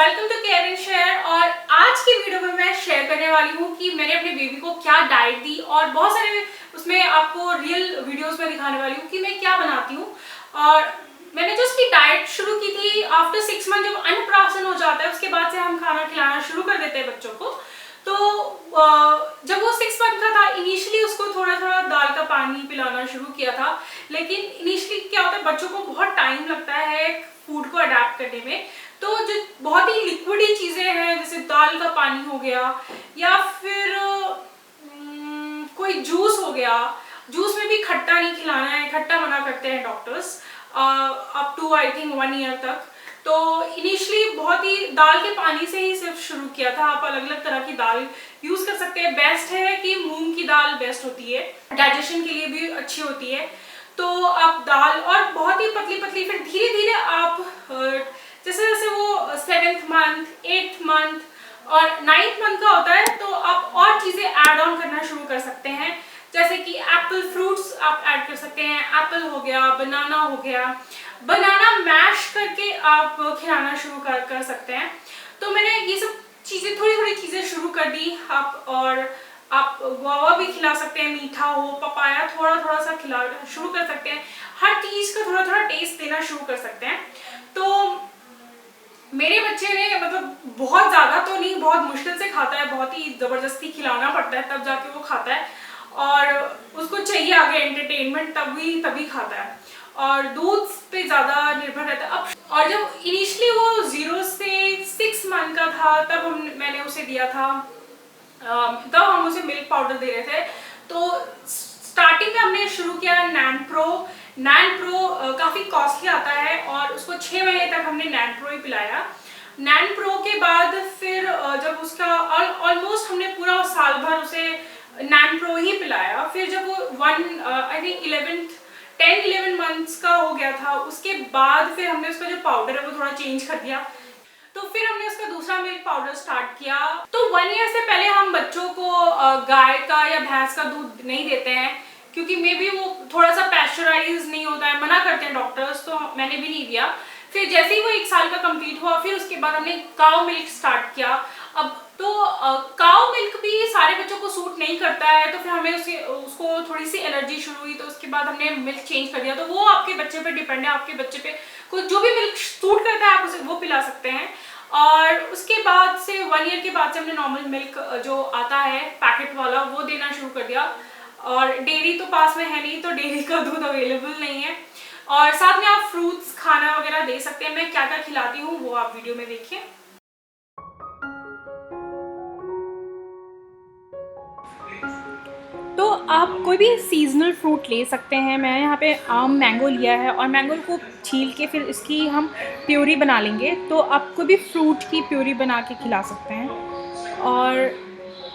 Welcome to care and share. और आज की वीडियो में मैं शेयर करने वाली हूँ कि मैंने अपने बेबी को क्या डाइट दी और बहुत सारे उसमें आपको रियल वीडियोस में दिखाने वाली हूँ कि मैं क्या बनाती हूँ। और मैंने जो उसकी डाइट शुरू की थी आफ्टर 6 मंथ, जब अन्नप्राशन हो जाता है उसके बाद से हम खाना खिलाना शुरू कर देते हैं बच्चों को। तो जब वो 6 मंथ का था इनिशियली उसको थोड़ा थोड़ा दाल का पानी पिलाना शुरू किया था। लेकिन इनिशियली क्या होता है, बच्चों को बहुत टाइम लगता है फूड को अडेप्ट करने में। तो जो बहुत ही लिक्विडी चीजें हैं जैसे दाल का पानी हो गया या फिर कोई जूस हो गया, जूस में भी खट्टा नहीं खिलाना है, खट्टा मना करते हैं doctors up to I think 1 year तक। तो इनिशियली बहुत ही दाल के पानी से ही सिर्फ शुरू किया था। आप अलग अलग तरह की दाल यूज कर सकते हैं। बेस्ट है कि मूंग की दाल बेस्ट होती है, डाइजेशन के लिए भी अच्छी होती है। तो आप दाल और बहुत ही पतली पतली, फिर धीरे धीरे आप जैसे जैसे वो 7th मंथ 8th मंथ और 9th मंथ का होता है तो आप और चीजें ऐड ऑन करना शुरू कर सकते हैं। जैसे कि एप्पल फ्रूट्स आप ऐड कर सकते हैं, एप्पल हो गया, बनाना हो गया। बनाना मैश करके आप खिलाना शुरू कर सकते हैं। तो मैंने ये सब चीजें थोड़ी थोड़ी चीजें शुरू कर दी। आप गुआवा भी खिला सकते हैं, मीठा हो, पपाया थोड़ा थोड़ा सा खिला शुरू कर सकते हैं। हर चीज का थोड़ा थोड़ा टेस्ट देना शुरू कर सकते हैं। तो मेरे बच्चे ने मतलब बहुत ज्यादा तो नहीं, बहुत मुश्किल से खाता है, बहुत ही जबरदस्ती खिलाना पड़ता है तब जाके वो खाता है। और उसको चाहिए आगे एंटरटेनमेंट, तभी खाता है। और दूध पे ज्यादा निर्भर रहता है अब। और जब इनिशियली वो 0 से 6 मंथ का था तब मैंने उसे दिया था, तब हम उसे मिल्क पाउडर दे रहे थे। तो स्टार्टिंग में हमने शुरू किया नैन प्रो काफी कॉस्टली आता है और उसको 6 महीने तक हमने नैन प्रो ही पिलाया। नैन प्रो के बाद फिर जब उसका ऑलमोस्ट हमने पूरा साल भर उसे नैन प्रो ही पिलाया। फिर जब वो 10-11 मंथ्स का हो गया था उसके बाद फिर हमने उसका जो पाउडर है वो थोड़ा चेंज कर दिया। तो फिर हमने उसका दूसरा मिल्क पाउडर स्टार्ट किया। तो 1 ईयर से पहले हम बच्चों को गाय का या भैंस का दूध नहीं देते हैं क्योंकि मे बी वो थोड़ा सा पैस्चराइज नहीं होता है, मना करते हैं डॉक्टर्स। तो मैंने भी नहीं दिया। फिर जैसे ही वो 1 साल का कंप्लीट हुआ फिर उसके बाद हमने काउ मिल्क स्टार्ट किया। अब तो काउ मिल्क भी सारे बच्चों को सूट नहीं करता है, तो फिर हमें उसको थोड़ी सी एलर्जी शुरू हुई तो उसके बाद हमने मिल्क चेंज कर दिया। तो वो आपके बच्चे पे डिपेंड है, आपके बच्चे पे कुछ जो भी मिल्क सूट करता है आप उसे वो पिला सकते हैं। और उसके बाद से 1 ईयर के बाद से हमने नॉर्मल मिल्क जो आता है पैकेट वाला वो देना शुरू कर दिया। और डेयरी तो पास में है नहीं तो डेयरी का दूध अवेलेबल नहीं है। और साथ में आप फ्रूट्स खाना वगैरह दे सकते हैं। मैं क्या क्या खिलाती हूँ वो आप वीडियो में देखिए। तो आप कोई भी सीजनल फ्रूट ले सकते हैं। मैंने यहाँ पे आम मैंगो लिया है और मैंगो को छील के फिर इसकी हम प्यूरी बना लेंगे। तो आप कोई भी फ्रूट की प्यूरी बना के खिला सकते हैं। और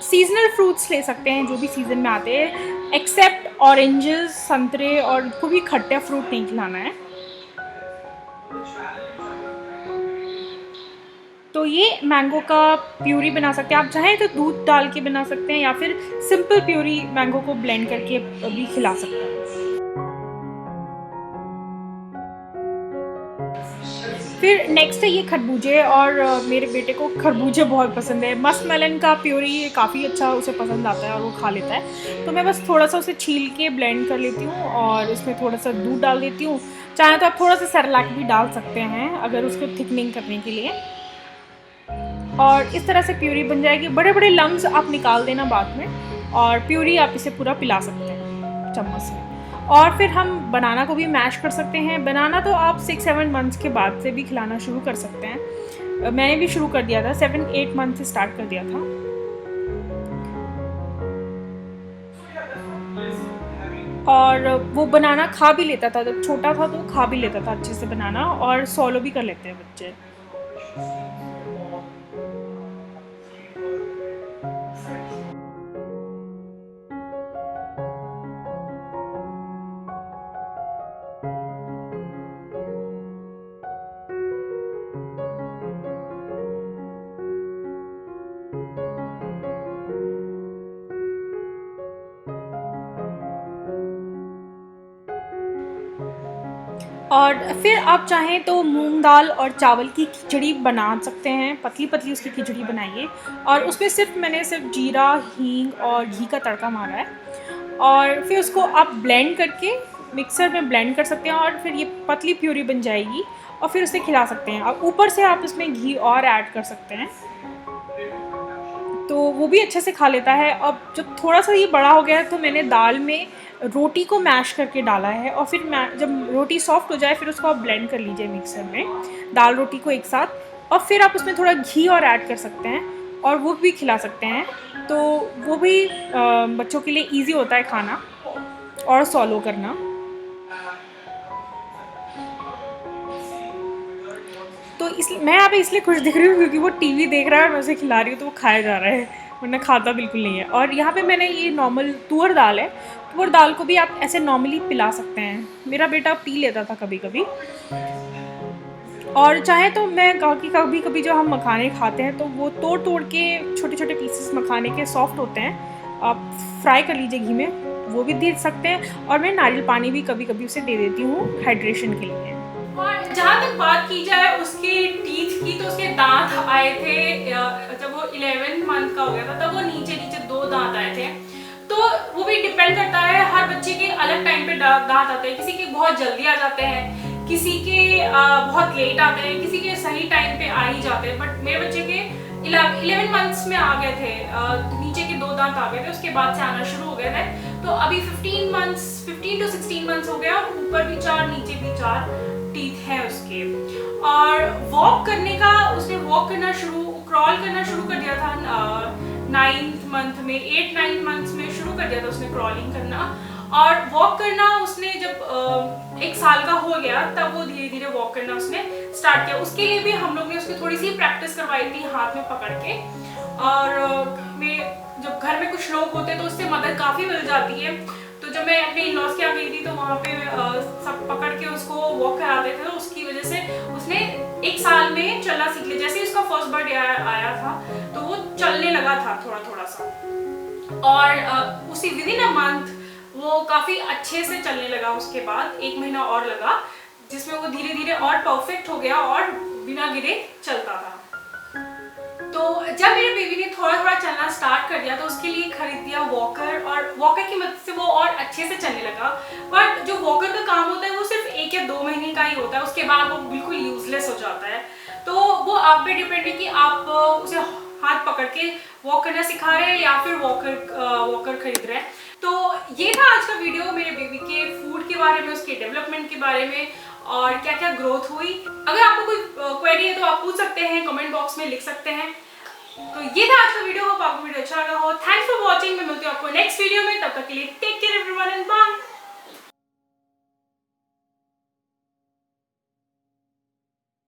सीजनल फ्रूट्स ले सकते हैं जो भी सीज़न में आते हैं, एक्सेप्ट ऑरेंजेस, संतरे, और कोई भी खट्टा फ्रूट नहीं खिलाना है। तो ये मैंगो का प्यूरी बना सकते हैं। आप चाहें तो दूध डाल के बना सकते हैं या फिर सिंपल प्यूरी मैंगो को ब्लेंड करके भी खिला सकते हैं। फिर नेक्स्ट है ये खरबूजे। और मेरे बेटे को खरबूजे बहुत पसंद है। मस्क मेलन का प्यूरी काफ़ी अच्छा उसे पसंद आता है और वो खा लेता है। तो मैं बस थोड़ा सा उसे छील के ब्लेंड कर लेती हूँ और उसमें थोड़ा सा दूध डाल देती हूँ। चाहे तो आप थोड़ा सा सेरेलैक भी डाल सकते हैं अगर उसको थिकनिंग करने के लिए। और इस तरह से प्यूरी बन जाएगी। बड़े बड़े लम्स आप निकाल देना बाद में, और प्यूरी आप इसे पूरा पिला सकते हैं चम्मच से। और फिर हम बनाना को भी मैश कर सकते हैं। बनाना तो आप 6-7 मंथ्स के बाद से भी खिलाना शुरू कर सकते हैं। मैंने भी शुरू कर दिया था, 7-8 मंथ से स्टार्ट कर दिया था। और वो बनाना खा भी लेता था, जब छोटा था तो खा भी लेता था अच्छे से बनाना, और सॉलो भी कर लेते हैं बच्चे। और फिर आप चाहें तो मूंग दाल और चावल की खिचड़ी बना सकते हैं, पतली पतली उसकी खिचड़ी बनाइए और उसमें मैंने सिर्फ जीरा, हींग और घी का तड़का मारा है। और फिर उसको आप ब्लेंड करके मिक्सर में ब्लेंड कर सकते हैं और फिर ये पतली प्यूरी बन जाएगी और फिर उसे खिला सकते हैं। और ऊपर से आप इसमें घी और ऐड कर सकते हैं, तो वो भी अच्छे से खा लेता है। अब जब थोड़ा सा ये बड़ा हो गया है तो मैंने दाल में रोटी को मैश करके डाला है और फिर जब रोटी सॉफ्ट हो जाए फिर उसको आप ब्लेंड कर लीजिए मिक्सर में, दाल रोटी को एक साथ। और फिर आप उसमें थोड़ा घी और ऐड कर सकते हैं और वो भी खिला सकते हैं। तो वो भी बच्चों के लिए ईजी होता है खाना और सॉलो करना। तो इसलिए मैं यहाँ पे इसलिए खुश दिख रही हूँ क्योंकि वो टीवी देख रहा है और मैं उसे खिला रही हूँ, तो वो खाया जा रहा है, वरना खाता बिल्कुल नहीं है। और यहाँ पे मैंने ये नॉर्मल तुअर दाल है, तुअर दाल को भी आप ऐसे नॉर्मली पिला सकते हैं। मेरा बेटा पी लेता था कभी कभी। और चाहे तो मैं कभी कभी जो हम मखाने खाते हैं तो वो तोड़ तोड़ के छोटे छोटे पीसेस मखाने के सॉफ्ट होते हैं, आप फ्राई कर लीजिए घी में, वो भी दे सकते हैं। और मैं नारियल पानी भी कभी कभी उसे दे देती हूँ हाइड्रेशन के लिए। और जहाँ तक बात की जाए उसके टीथ की, तो उसके दांत आए थे जब वो 11 मंथ का हो गया था, तब वो नीचे नीचे 2 दांत आए थे। तो वो भी डिपेंड करता है, हर बच्चे के अलग टाइम पे दांत आते हैं, किसी के बहुत जल्दी आ जाते हैं, किसी के बहुत लेट आते हैं, किसी के सही टाइम पे आ ही जाते हैं। बट मेरे बच्चे के 11 मंथ्स में आ गए थे, नीचे के 2 दांत आ गए थे, उसके बाद से आना शुरू हो गए थे। तो अभी 15 to 16 मंथ्स हो गया, ऊपर भी 4 नीचे भी 4 टीथ है उसके। और वॉक करने का, उसने वॉक करना क्रॉल करना शुरू कर दिया था 9th मंथ में, 8-9 मंथ्स में शुरू कर दिया था उसने क्रॉलिंग करना। और वॉक करना उसने जब 1 साल का हो गया तब वो धीरे धीरे वॉक करना उसने स्टार्ट किया। उसके लिए भी हम लोग ने उसकी थोड़ी सी प्रैक्टिस करवाई थी हाथ में पकड़ के। और जब घर में कुछ लोग होते तो उससे मदद काफ़ी मिल जाती है। तो जब मैं अपने इन-लॉज के यहाँ गई थी तो वहाँ पे सब पकड़ के उसको वॉक कराते थे, तो उसकी वजह से उसने 1 साल में चलना सीख लिया। जैसे ही उसका फर्स्ट बर्थडे आया था तो वो चलने लगा था थोड़ा थोड़ा सा, और उसी विदिन अ मंथ वो काफ़ी अच्छे से चलने लगा। उसके बाद 1 महीना और लगा जिसमें वो धीरे धीरे और परफेक्ट हो गया और बिना गिरे चलता था। तो जब मेरे बेबी ने थोड़ा थोड़ा चलना स्टार्ट कर दिया तो उसके लिए खरीद दिया वॉकर, और वॉकर की मदद से वो और अच्छे से चलने लगा। बट जो वॉकर का काम होता है वो सिर्फ 1 या 2 महीने का ही होता है, उसके बाद वो बिल्कुल यूजलेस हो जाता है। तो वो आप पे डिपेंड है कि आप उसे हाथ पकड़ के वॉक करना सिखा रहे हैं या फिर वॉकर खरीद रहे हैं। तो ये था आज का वीडियो मेरे बेबी के फूड के बारे में, उसके डेवलपमेंट के बारे में और क्या क्या ग्रोथ हुई। अगर आपको कोई क्वेरी है तो आप पूछ सकते हैं, कमेंट बॉक्स में लिख सकते हैं। तो ये था आज का वीडियो, होप आपको वीडियो अच्छा लगा हो। थैंक्स फॉर वॉचिंग, मैं मिलती हूँ आपको नेक्स्ट वीडियो में, तब तक के लिए take care everyone and bye.